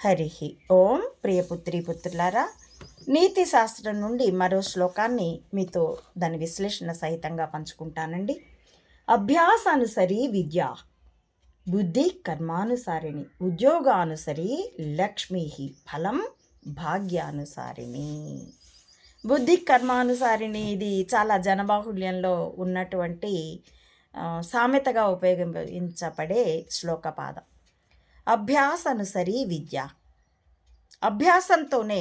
హరి ఓం. ప్రియపుత్రి పుత్రులారా, నీతి శాస్త్రం నుండి మరో శ్లోకాన్ని మీతో దాని విశ్లేషణ సహితంగా పంచుకుంటానండి. అభ్యాసానుసరి విద్య, బుద్ధి కర్మానుసారిణి, ఉద్యోగానుసరి లక్ష్మీ, ఫలం భాగ్యానుసారిణి. బుద్ధి కర్మానుసారిణి ఇది చాలా జనబాహుళ్యంలో ఉన్నటువంటి సామెతగా ఉపయోగించబడే శ్లోకపాదం. అభ్యాసానుసరి విద్య, అభ్యాసంతోనే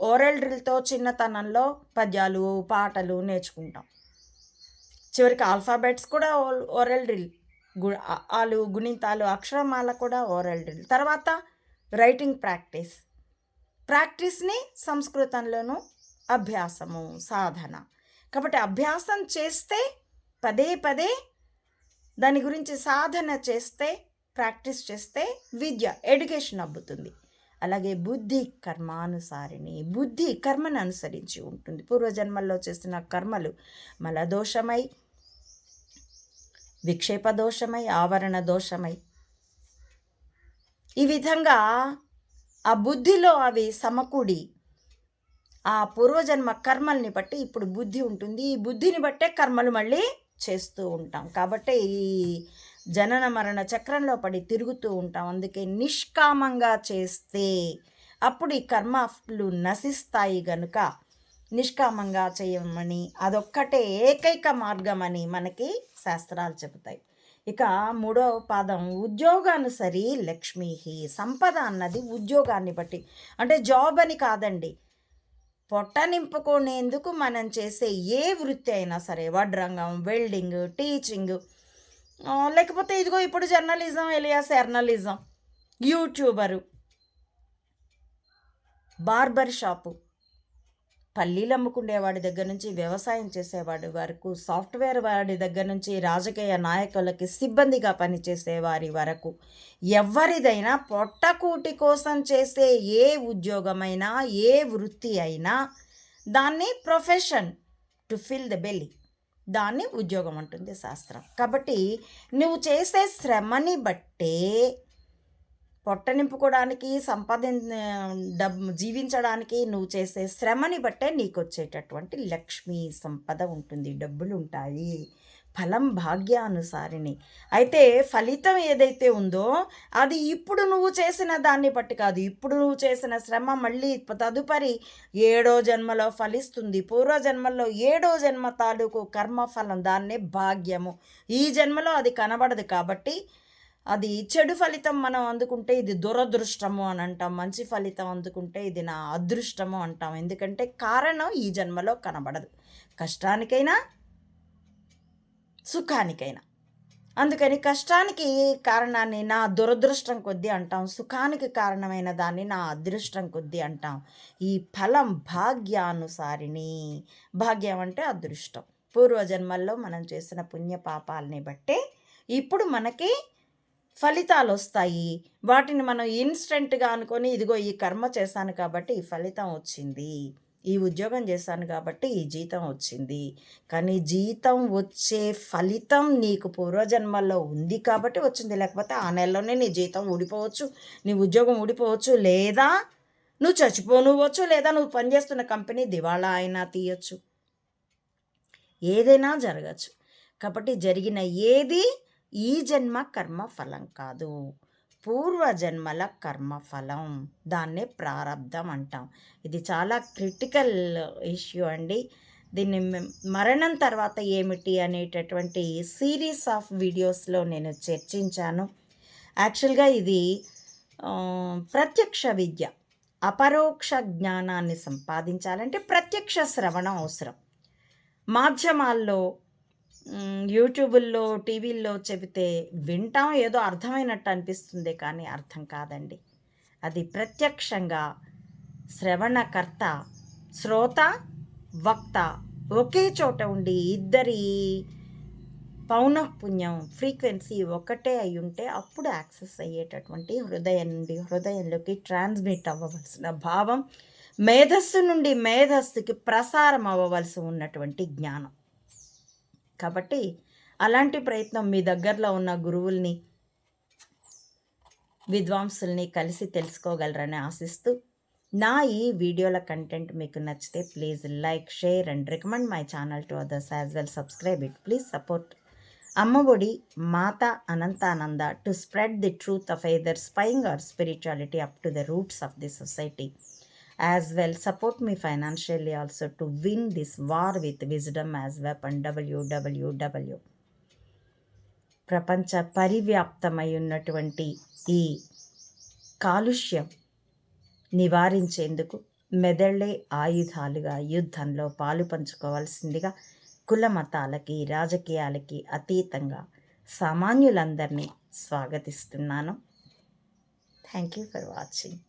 ఓరల్ డ్రిల్తో చిన్నతనంలో పద్యాలు పాటలు నేర్చుకుంటాం. చివరికి ఆల్ఫాబెట్స్ కూడా ఓరల్ డ్రిల్, ఆలు గుణింతాలు అక్షరమాల కూడా ఓరల్ డ్రిల్. తర్వాత రైటింగ్ ప్రాక్టీస్ని సంస్కృతంలోనూ అభ్యాసము సాధన. కాబట్టి అభ్యాసం చేస్తే పదే పదే దాని గురించి సాధన చేస్తే ప్రాక్టీస్ చేస్తే విద్య ఎడ్యుకేషన్ అబ్బుతుంది. అలాగే బుద్ధి కర్మానుసారిణి, బుద్ధి కర్మను అనుసరించి ఉంటుంది. పూర్వజన్మల్లో చేసిన కర్మలు మలదోషమై, విక్షేప దోషమై, ఆవరణ దోషమై, ఈ విధంగా ఆ బుద్ధిలో అవి సమకూడి ఆ పూర్వజన్మ కర్మల్ని బట్టి ఇప్పుడు బుద్ధి ఉంటుంది. ఈ బుద్ధిని బట్టే కర్మలు మళ్ళీ చేస్తూ ఉంటాం. కాబట్టి ఈ జనన మరణ చక్రంలో పడి తిరుగుతూ ఉంటాం. అందుకే నిష్కామంగా చేస్తే అప్పుడు ఈ కర్మలు నశిస్తాయి గనుక నిష్కామంగా చేయమని, అదొక్కటే ఏకైక మార్గం అని మనకి శాస్త్రాలు చెబుతాయి. ఇక మూడవ పాదం ఉద్యోగానుసరి లక్ష్మీ. సంపద అన్నది ఉద్యోగాన్ని బట్టి, అంటే జాబ్ అని కాదండి. పొట్ట నింపుకునేందుకు మనం చేసే ఏ వృత్తి అయినా సరే, వడ్రంగం, వెల్డింగ్, టీచింగ్, లేకపోతే ఇదిగో ఇప్పుడు జర్నలిజం ఎలియాస్ ఎర్నలిజం, యూట్యూబరు, బార్బర్ షాపు, పల్లీలు అమ్ముకునేవాడి దగ్గర నుంచి వ్యవసాయం చేసేవాడి వరకు, సాఫ్ట్వేర్ వాడి దగ్గర నుంచి రాజకీయ నాయకులకి సిబ్బందిగా పనిచేసే వారి వరకు, ఎవరిదైనా పొట్టకూటి కోసం చేసే ఏ ఉద్యోగమైనా ఏ వృత్తి అయినా దాన్ని profession, to fill the belly, దాన్ని ఉద్యోగం అంటుంది శాస్త్రం. కాబట్టి నువ్వు చేసే శ్రమని బట్టే పొట్ట నింపుకోవడానికి, జీవించడానికి నువ్వు చేసే శ్రమని బట్టే నీకు వచ్చేటటువంటి లక్ష్మీ సంపద ఉంటుంది, డబ్బులు ఉంటాయి. ఫలం భాగ్యానుసారిణి. అయితే ఫలితం ఏదైతే ఉందో అది ఇప్పుడు నువ్వు చేసిన దాన్ని బట్టి కాదు. ఇప్పుడు నువ్వు చేసిన శ్రమ మళ్ళీ తదుపరి 7వ జన్మలో ఫలిస్తుంది. పూర్వజన్మల్లో 7వ జన్మ తాలూకు కర్మఫలం, దాన్నే భాగ్యము. ఈ జన్మలో అది కనబడదు కాబట్టి అది చెడు ఫలితం మనం అందుకుంటే ఇది దురదృష్టము అని అంటాం. మంచి ఫలితం అందుకుంటే ఇది నా అదృష్టము అంటాం. ఎందుకంటే కారణం ఈ జన్మలో కనబడదు, కష్టానికైనా సుఖానికైనా. అందుకని కష్టానికి కారణాన్ని నా దురదృష్టం కొద్దీ అంటాం, సుఖానికి కారణమైన దాన్ని నా అదృష్టం కొద్దీ అంటాం. ఈ ఫలం భాగ్యానుసారిణి. భాగ్యం అంటే అదృష్టం. పూర్వజన్మల్లో మనం చేసిన పుణ్యపాపాలని బట్టే ఇప్పుడు మనకి ఫలితాలు వస్తాయి. వాటిని మనం ఇన్స్టెంట్గా అనుకొని ఇదిగో ఈ కర్మ చేశాను కాబట్టి ఈ ఫలితం వచ్చింది, ఈ ఉద్యోగం చేశాను కాబట్టి ఈ జీతం వచ్చింది. కానీ జీతం వచ్చే ఫలితం నీకు పూర్వజన్మల్లో ఉంది కాబట్టి వచ్చింది. లేకపోతే ఆ నెలలోనే నీ జీతం ఊడిపోవచ్చు, నీ ఉద్యోగం ఊడిపోవచ్చు, లేదా నువ్వు చచ్చిపోనువచ్చు, లేదా నువ్వు పనిచేస్తున్న కంపెనీ దివాళా అయినా తీయచ్చు, ఏదైనా జరగచ్చు. కాబట్టి జరిగిన ఏది ఈ జన్మ కర్మఫలం కాదు, పూర్వజన్మల కర్మఫలం, దాన్నే ప్రారబ్ధం అంటాం. ఇది చాలా క్రిటికల్ ఇష్యూ అండి. దీన్ని మరణం తర్వాత ఏమిటి అనేటటువంటి సిరీస్ ఆఫ్ వీడియోస్లో నేను చర్చించాను. యాక్చువల్గా ఇది ప్రత్యక్ష విద్య, అపరోక్ష జ్ఞానాన్ని సంపాదించాలంటే ప్రత్యక్ష శ్రవణం అవసరం. మాధ్యమాల్లో, యూట్యూబుల్లో, టీవీల్లో చెబితే వింటాం, ఏదో అర్థమైనట్టు అనిపిస్తుంది, కానీ అర్థం కాదండి. అది ప్రత్యక్షంగా శ్రవణకర్త, శ్రోత, వక్త ఒకే చోట ఉండి ఇద్దరి పౌనఃపుణ్యం, ఫ్రీక్వెన్సీ ఒకటే అయి ఉంటే అప్పుడు యాక్సెస్ అయ్యేటటువంటి హృదయం నుండి హృదయంలోకి ట్రాన్స్మిట్ అవ్వవలసిన భావం, మేధస్సు నుండి మేధస్సుకి ప్రసారం అవ్వవలసి ఉన్నటువంటి జ్ఞానం. కాబట్టి అలాంటి ప్రయత్నం మీ దగ్గరలో ఉన్న గురువుల్ని విద్వాంసుల్ని కలిసి తెలుసుకోగలరని ఆశిస్తూ, నా ఈ వీడియోల కంటెంట్ మీకు నచ్చితే please like, share and recommend my channel to others as well. Subscribe it. Please support Ammaodi Mata Anantananda to spread the truth of either spying or spirituality up to the roots of the society. As well, support me financially also to win this war with wisdom as weapon. www. ప్రపంచ పరివ్యాప్తమై ఉన్నటువంటి ఈ కాలుష్యం నివారించేందుకు మెదళ్లే ఆయుధాలుగా యుద్ధంలో పాలు పంచుకోవాల్సిందిగా కుల మతాలకి రాజకీయాలకి అతీతంగా సామాన్యులందరినీ స్వాగతిస్తున్నాను. Thank you for watching.